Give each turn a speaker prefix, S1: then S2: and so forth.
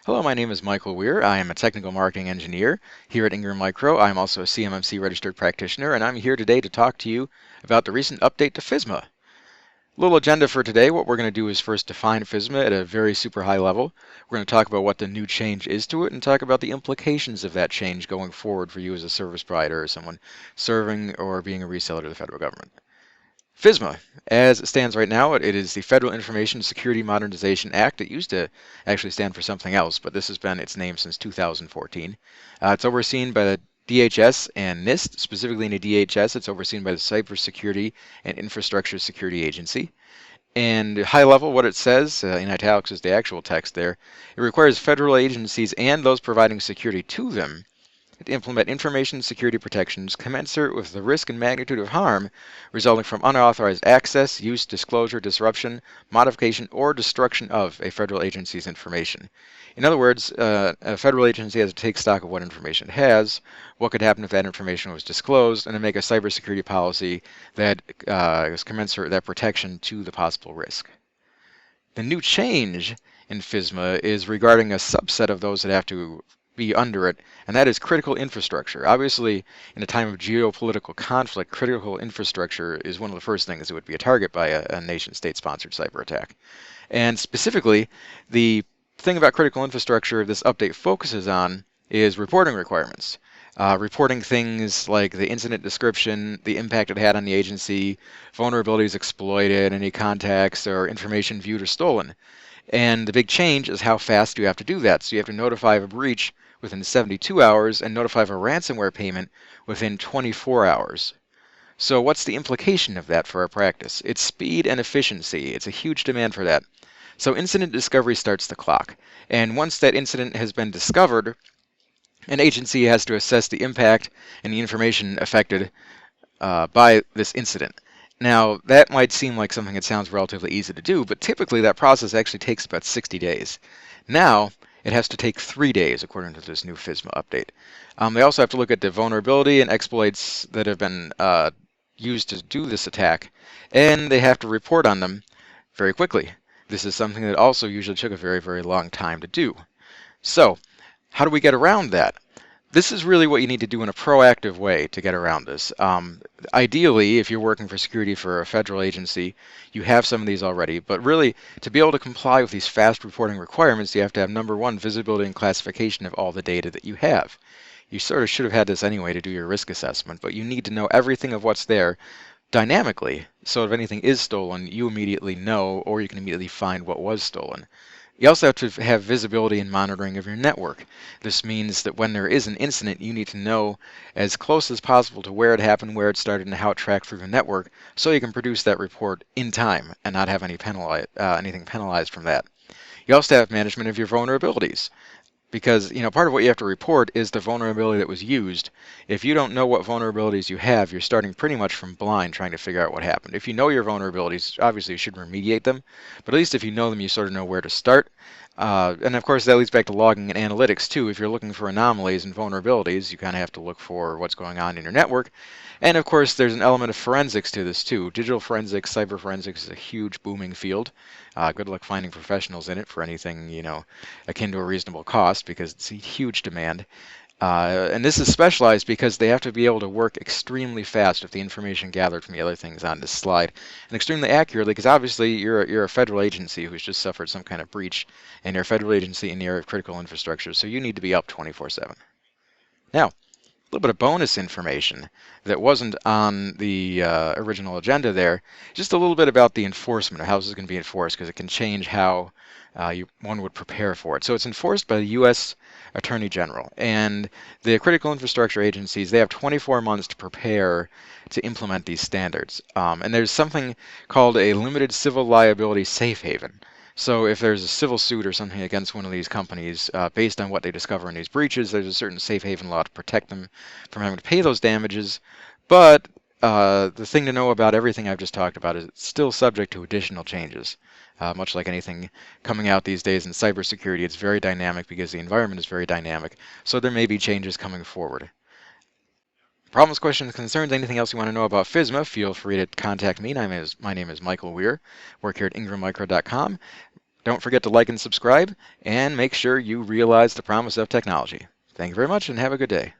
S1: Hello, my name is Michael Wier. I am a technical marketing engineer here at Ingram Micro. I'm also a CMMC registered practitioner, and I'm here today to talk to you about the recent update to FISMA. Little agenda for today. What we're going to do is first define FISMA at a very super high level. We're going to talk about what the new change is to it and talk about the implications of that change going forward for you as a service provider or someone serving or being a reseller to the federal government. FISMA, as it stands right now, it is the Federal Information Security Modernization Act. It used to actually stand for something else, but this has been its name since 2014. It's overseen by the DHS and NIST. Specifically in the DHS, it's overseen by the Cybersecurity and Infrastructure Security Agency. And high level, what it says, in italics is the actual text there, it requires federal agencies and those providing security to them to implement information security protections commensurate with the risk and magnitude of harm resulting from unauthorized access, use, disclosure, disruption, modification, or destruction of a federal agency's information. In other words, a federal agency has to take stock of what information it has, what could happen if that information was disclosed, and to make a cybersecurity policy that is commensurate with that protection to the possible risk. The new change in FISMA is regarding a subset of those that have to be under it, and that is critical infrastructure. Obviously, in a time of geopolitical conflict, critical infrastructure is one of the first things that would be a target by a nation-state-sponsored cyber attack. And specifically, the thing about critical infrastructure this update focuses on is reporting requirements. Reporting things like the incident description, the impact it had on the agency, vulnerabilities exploited, any contacts or information viewed or stolen. And the big change is how fast you have to do that. So you have to notify of a breach within 72 hours and notify of a ransomware payment within 24 hours. So what's the implication of that for our practice? It's speed and efficiency. It's a huge demand for that. So incident discovery starts the clock. And once that incident has been discovered, an agency has to assess the impact and the information affected by this incident. Now, that might seem like something that sounds relatively easy to do, but typically that process actually takes about 60 days. Now, it has to take 3 days, according to this new FISMA update. They also have to look at the vulnerability and exploits that have been used to do this attack, and they have to report on them very quickly. This is something that also usually took a very, very long time to do. So, how do we get around that? This is really what you need to do in a proactive way to get around this. Ideally, if you're working for security for a federal agency, you have some of these already. But really, to be able to comply with these fast reporting requirements, you have to have, number one, visibility and classification of all the data that you have. You sort of should have had this anyway to do your risk assessment, but you need to know everything of what's there dynamically, so if anything is stolen, you immediately know, or you can immediately find what was stolen. You also have to have visibility and monitoring of your network. This means that when there is an incident, you need to know as close as possible to where it happened, where it started, and how it tracked through the network, so you can produce that report in time and not have anything penalized from that. You also have management of your vulnerabilities. Because, part of what you have to report is the vulnerability that was used. If you don't know what vulnerabilities you have, you're starting pretty much from blind trying to figure out what happened. If you know your vulnerabilities, obviously you should remediate them, but at least if you know them, you sort of know where to start. And of course, that leads back to logging and analytics too. If you're looking for anomalies and vulnerabilities, you kind of have to look for what's going on in your network. And of course, there's an element of forensics to this too. Digital forensics, cyber forensics is a huge booming field. Good luck finding professionals in it for anything, akin to a reasonable cost, because it's a huge demand. And this is specialized because they have to be able to work extremely fast with the information gathered from the other things on this slide, and extremely accurately, because obviously you're a federal agency who's just suffered some kind of breach, and you're a federal agency in the area of critical infrastructure, so you need to be up 24/7. Now, a little bit of bonus information that wasn't on the original agenda there. Just a little bit about the enforcement, of how this is going to be enforced, because it can change how one would prepare for it. So it's enforced by the U.S. Attorney General. And the critical infrastructure agencies, they have 24 months to prepare to implement these standards. And there's something called a limited civil liability safe haven. So if there's a civil suit or something against one of these companies based on what they discover in these breaches, there's a certain safe haven law to protect them from having to pay those damages. But the thing to know about everything I've just talked about is it's still subject to additional changes. Much like anything coming out these days in cybersecurity, it's very dynamic because the environment is very dynamic. So there may be changes coming forward. Problems, questions, concerns, anything else you want to know about FISMA, feel free to contact me. My name is Michael Wier. Work here at ingrammicro.com. Don't forget to like and subscribe, and make sure you realize the promise of technology. Thank you very much, and have a good day.